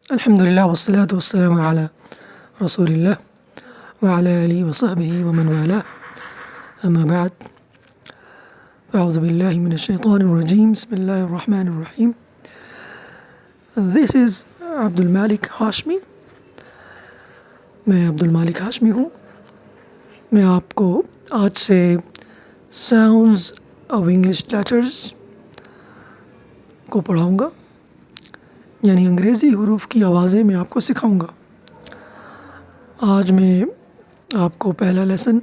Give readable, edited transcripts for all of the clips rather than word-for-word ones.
الحمد لله والصلاة والسلام على رسول الله وعلى آله وصحبه ومن والاه أما بعد أعوذ بالله من الشيطان الرجيم بسم الله الرحمن الرحيم. This is عبد المالك ہاشمی. میں عبد المالک ہاشمی ہوں. میں آپ کو آج سے ساؤنڈز آف انگلش لیٹرز کو پڑھاؤں گا، یعنی انگریزی حروف کی آوازیں میں آپ کو سکھاؤں گا. آج میں آپ کو پہلا لیسن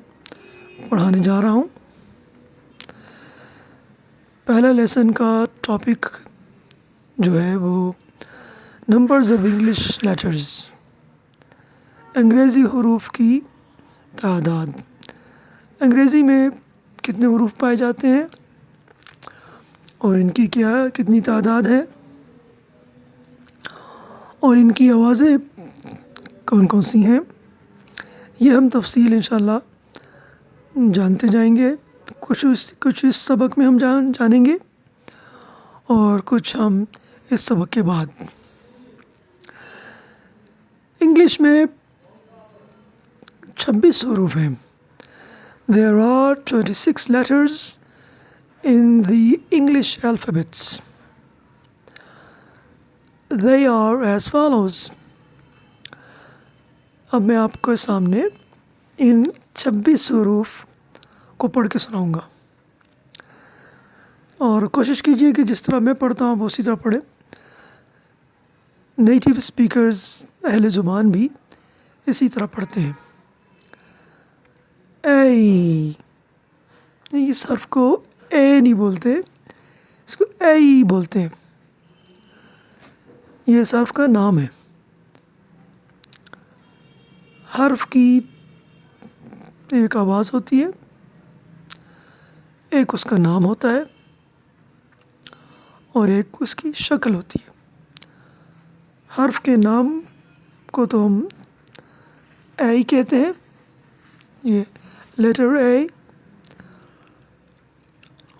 پڑھانے جا رہا ہوں. پہلا لیسن کا ٹاپک جو ہے وہ نمبرز آف انگلش لیٹرز، انگریزی حروف کی تعداد. انگریزی میں کتنے حروف پائے جاتے ہیں اور ان کی کتنی تعداد ہے اور ان کی آوازیں کون کون سی ہیں، یہ ہم تفصیل انشاءاللہ جانتے جائیں گے. کچھ اس سبق میں ہم جانیں گے اور کچھ ہم اس سبق کے بعد. انگلش میں 26 حروف ہیں. There are 26 letters in the English alphabets. They are as follows. اب میں آپ کے سامنے ان 26 حروف کو پڑھ کے سناؤں گا اور کوشش کیجئے کہ جس طرح میں پڑھتا ہوں وہ اسی طرح پڑھیں. نیٹیو اسپیکرز، اہل زبان بھی اسی طرح پڑھتے ہیں. اے، اس حرف کو اے نہیں بولتے، اس کو اے بولتے ہیں. یہ اس حرف کا نام ہے. حرف کی ایک آواز ہوتی ہے، ایک اس کا نام ہوتا ہے اور ایک اس کی شکل ہوتی ہے. حرف کے نام کو تو ہم اے کہتے ہیں، یہ لیٹر اے،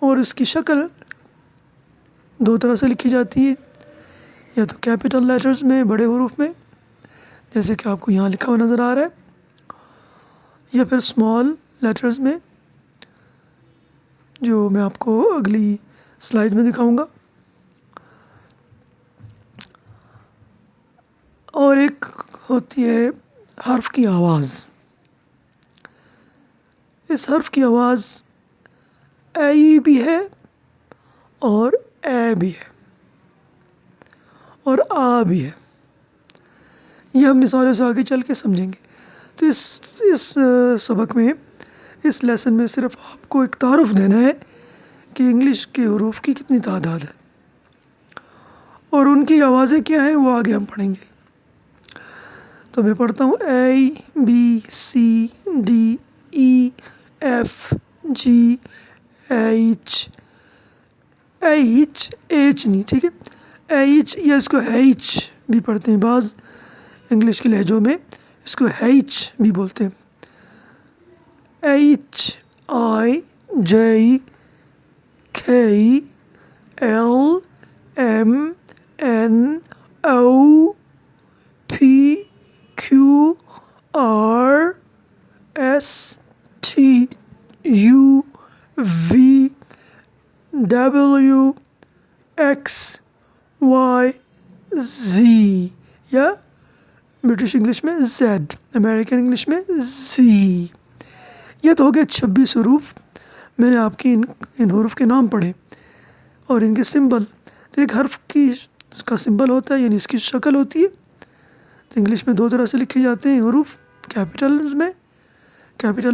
اور اس کی شکل دو طرح سے لکھی جاتی ہے، یا تو کیپٹل لیٹرز میں بڑے حروف میں جیسے کہ آپ کو یہاں لکھا ہوا نظر آ رہا ہے، یا پھر اسمال لیٹرز میں جو میں آپ کو اگلی سلائیڈ میں دکھاؤں گا. اور ایک ہوتی ہے حرف کی آواز. اس حرف کی آواز اے بھی ہے اور اے بھی ہے اور آ بھی ہے. یہ ہم مثالوں سے آگے چل کے سمجھیں گے. تو اس سبق میں، اس لیسن میں صرف آپ کو ایک تعارف دینا ہے کہ انگلش کے حروف کی کتنی تعداد ہے اور ان کی آوازیں کیا ہیں، وہ آگے ہم پڑھیں گے. تو میں پڑھتا ہوں: A, B, C, D, E, F, G, H نہیں، ٹھیک ہے، ایچ، یا اس کو ایچ بھی پڑھتے ہیں. بعض انگلش کے لہجوں میں اس کو ایچ بھی بولتے ہیں. H, I, J, K, L, M, N, O, P, Q, R, S, T, U, V, W, X, Y, Z, یا برٹش انگلش میں زیڈ، امریکن انگلش میں زی. یہ تو ہو گئے 26 حروف. میں نے آپ کی ان حروف کے نام پڑھے اور ان کے سمبل. تو ایک حرف کا سمبل ہوتا ہے، یعنی اس کی شکل ہوتی ہے. تو انگلش میں دو طرح سے لکھے جاتے ہیں حروف، کیپٹل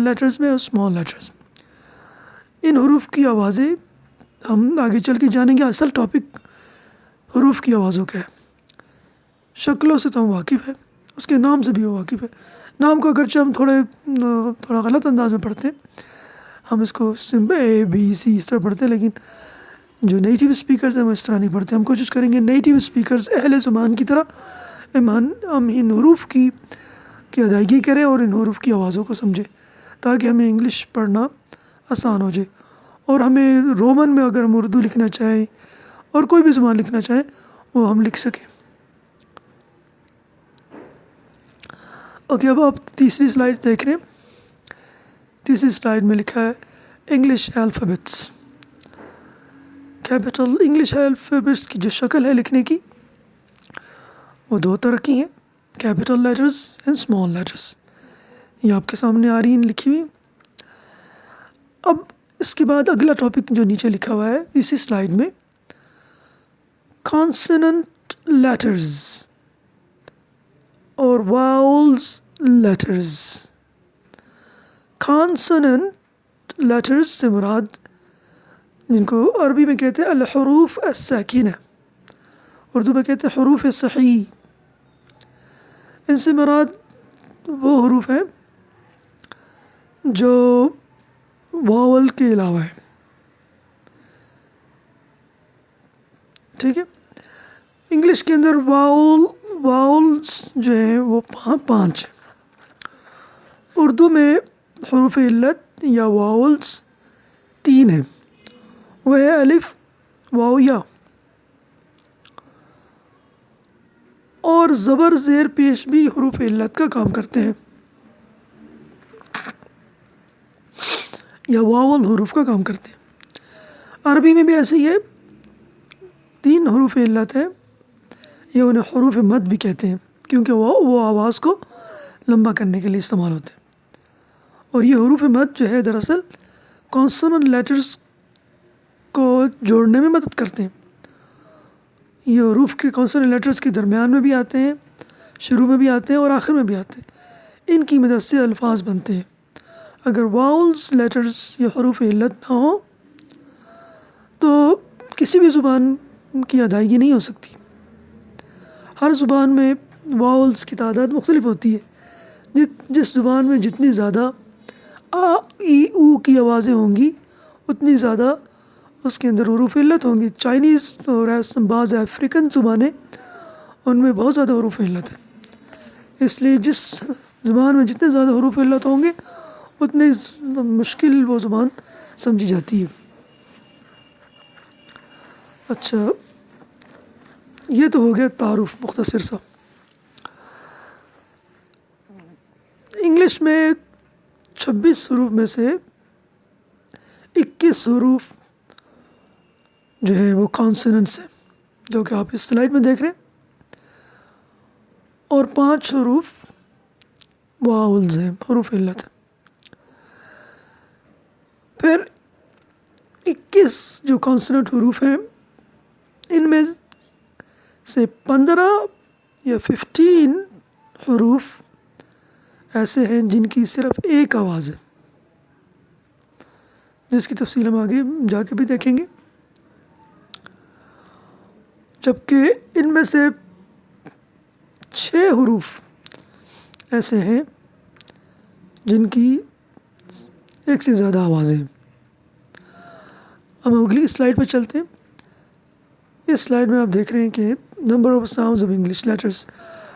لیٹرز میں اور اسمال لیٹرز میں. ان حروف کی آوازیں ہم آگے چل کے جانیں گے. اصل ٹاپک حروف کی آوازوں کا ہے. شکلوں سے تو ہم واقف ہیں، اس کے نام سے بھی واقف ہے. نام کو اگرچہ ہم تھوڑا غلط انداز میں پڑھتے ہیں، ہم اس کو اے، بی، سی اس طرح پڑھتے ہیں، لیکن جو نیٹیو اسپیکرز ہیں وہ اس طرح نہیں پڑھتے. ہم کوشش کریں گے نیٹیو اسپیکرز، اہل زبان کی طرح ہم ان حروف کی ادائیگی کریں اور ان حروف کی آوازوں کو سمجھیں، تاکہ ہمیں انگلش پڑھنا آسان ہو جائے. اور ہمیں رومن میں اگر ہم اردو لکھنا چاہیں اور کوئی بھی زبان لکھنا چاہیں وہ ہم لکھ سکیں. اوکے، اب آپ تیسری سلائڈ دیکھ رہے ہیں. تیسری سلائڈ میں لکھا ہے English alphabets. Capital English alphabets کی جو شکل ہے لکھنے کی وہ دو طرح کی ہیں، capital letters and small letters. یہ آپ کے سامنے آ رہی ہیں لکھی ہوئی. اب اس کے بعد اگلا ٹاپک جو نیچے لکھا ہوا ہے اسی سلائڈ میں، کانسوننٹ لیٹرز اور واؤلز لیٹرز. کانسوننٹ لیٹرز سے مراد جن کو عربی میں کہتے ہیں الحروف الساکنہ، اردو میں کہتے ہیں حروف صحیح. ان سے مراد وہ حروف ہیں جو واول کے علاوہ ہے. ٹھیک ہے، انگلش کے اندر واولز جو ہیں وہ پانچ ہیں. اردو میں حروف علت یا واولز تین ہیں، وہ ہے الف، واو، یا. اور زبر زیر پیش بھی حروف علت کا کام کرتے ہیں یا واول حروف کا کام کرتے ہیں. عربی میں بھی ایسے ہی ہے، تین حروف علت ہیں، یہ انہیں حروف مد بھی کہتے ہیں کیونکہ وہ آواز کو لمبا کرنے کے لیے استعمال ہوتے ہیں. اور یہ حروف مد جو ہے دراصل کانسوننٹ لیٹرز کو جوڑنے میں مدد کرتے ہیں. یہ حروف کے کانسوننٹ لیٹرز کے درمیان میں بھی آتے ہیں، شروع میں بھی آتے ہیں اور آخر میں بھی آتے ہیں. ان کی مدد سے الفاظ بنتے ہیں. اگر واؤلز لیٹرز یا حروف علت نہ ہو تو کسی بھی زبان کی ادائیگی نہیں ہو سکتی. ہر زبان میں واؤلز کی تعداد مختلف ہوتی ہے. جس زبان میں جتنی زیادہ آ ای او کی آوازیں ہوں گی اتنی زیادہ اس کے اندر حروف علت ہوں گی. چائنیز اور بعض افریقن زبانیں ان میں بہت زیادہ حروف علت ہیں، اس لیے جس زبان میں جتنے زیادہ حروف علت ہوں گے اتنی مشکل وہ زبان سمجھی جاتی ہے. اچھا، یہ تو ہو گیا تعارف مختصر سا. انگلش میں 26 حروف میں سے 21 حروف جو ہے وہ کانسوننٹس ہیں جو کہ آپ اس سلائڈ میں دیکھ رہے ہیں، اور 5 حروف واولز ہیں، حروف علت ہیں. پھر 21 جو کانسوننٹ حروف ہیں ان میں سے 15 یا 15 حروف ایسے ہیں جن کی صرف ایک آواز ہے، جس کی تفصیل ہم آگے جا کے بھی دیکھیں گے. جبکہ ان میں سے 6 حروف ایسے ہیں جن کی ایک سے زیادہ آوازیں ہیں. اب ہم اگلی سلائڈ پہ چلتے ہیں. اس سلائڈ میں آپ دیکھ رہے ہیں کہ number of sounds of English letters.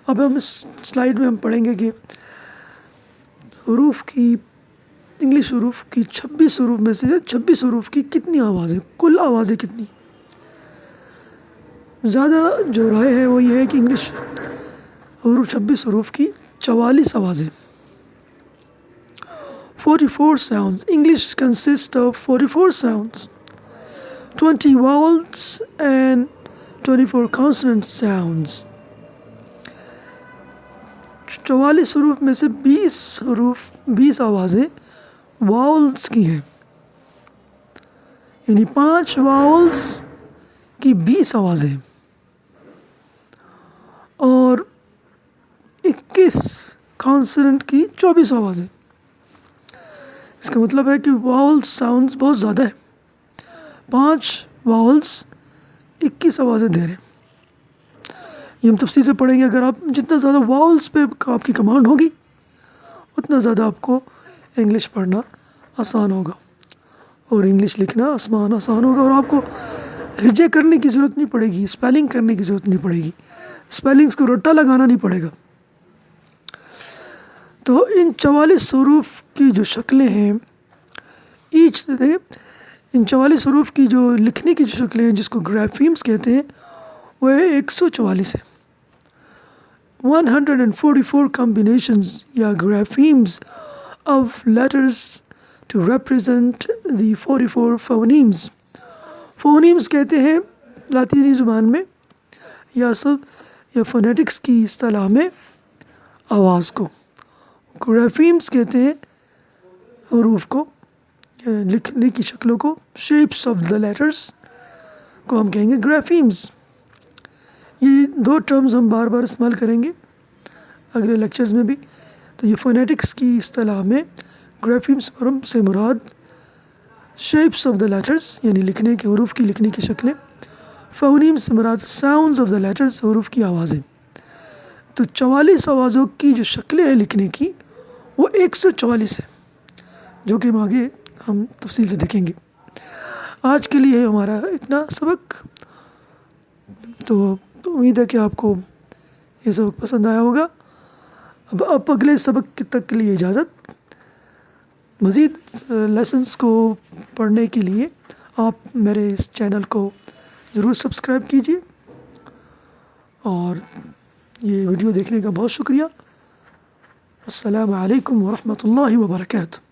اب ہم اس سلائڈ میں ہم پڑھیں گے کہ انگلش حروف کی 26 حروف میں سے 26 حروف کی کتنی آوازیں، کل آوازیں کتنی. زیادہ جو رائے ہے وہ یہ ہے کہ انگلش حروف 26 حروف کی 44 آوازیں، 44 sounds. English consists of 44 sounds, 20 vowels and 24 consonant sounds. 44 حروف میں سے 20 آوازیں واؤلز کی ہیں، یعنی 5 واؤلز کی 20 آوازیں اور 21 کانسوننٹ کی 24 آوازیں. اس کا مطلب ہے کہ واؤل ساؤنڈز بہت زیادہ ہے. 5 واؤلز 21 آوازیں دے رہے ہیں. یہ ہم تفصیل سے پڑھیں گے. اگر آپ جتنا زیادہ واؤلز پہ آپ کی کمانڈ ہوگی اتنا زیادہ آپ کو انگلش پڑھنا آسان ہوگا اور انگلش لکھنا آسان ہوگا، اور آپ کو ہجے کرنے کی ضرورت نہیں پڑے گی، اسپیلنگ کرنے کی ضرورت نہیں پڑے گی، اسپیلنگز کو رٹا لگانا نہیں پڑے گا. تو ان 44 حروف کی جو شکلیں ہیں، ان 44 حروف کی جو لکھنے کی جو شکلیں ہیں جس کو گرافیمز کہتے ہیں وہ 144 ہے. 144 combinations یا graphemes of letters to represent the 44 phonemes. phonemes کہتے ہیں لاطینی زبان میں یا فونیٹکس کی اصطلاح میں آواز کو. graphemes کہتے ہیں حروف کو، لکھنے کی شکلوں کو. shapes of the letters کو ہم کہیں گے graphemes. یہ دو ٹرمز ہم بار بار استعمال کریں گے اگلے لیکچرز میں بھی. تو یہ فونیٹکس کی اصطلاح میں graphemes سے مراد shapes of the letters یعنی لکھنے کے حروف کی لکھنے کی شکلیں. phonemes سے مراد sounds of the letters حروف کی آوازیں. تو 44 آوازوں کی جو شکلیں ہیں لکھنے کی وہ 144 ہیں، جو کہ آگے ہم تفصیل سے دیکھیں گے. آج کے لیے ہمارا اتنا سبق. تو امید ہے کہ آپ کو یہ سبق پسند آیا ہوگا. اب اگلے سبق تک کے لیے اجازت. مزید لیسنز کو پڑھنے کے لیے آپ میرے اس چینل کو ضرور سبسکرائب کیجیے، اور یہ ویڈیو دیکھنے کا بہت شکریہ. السلام علیکم ورحمۃ اللہ وبرکاتہ.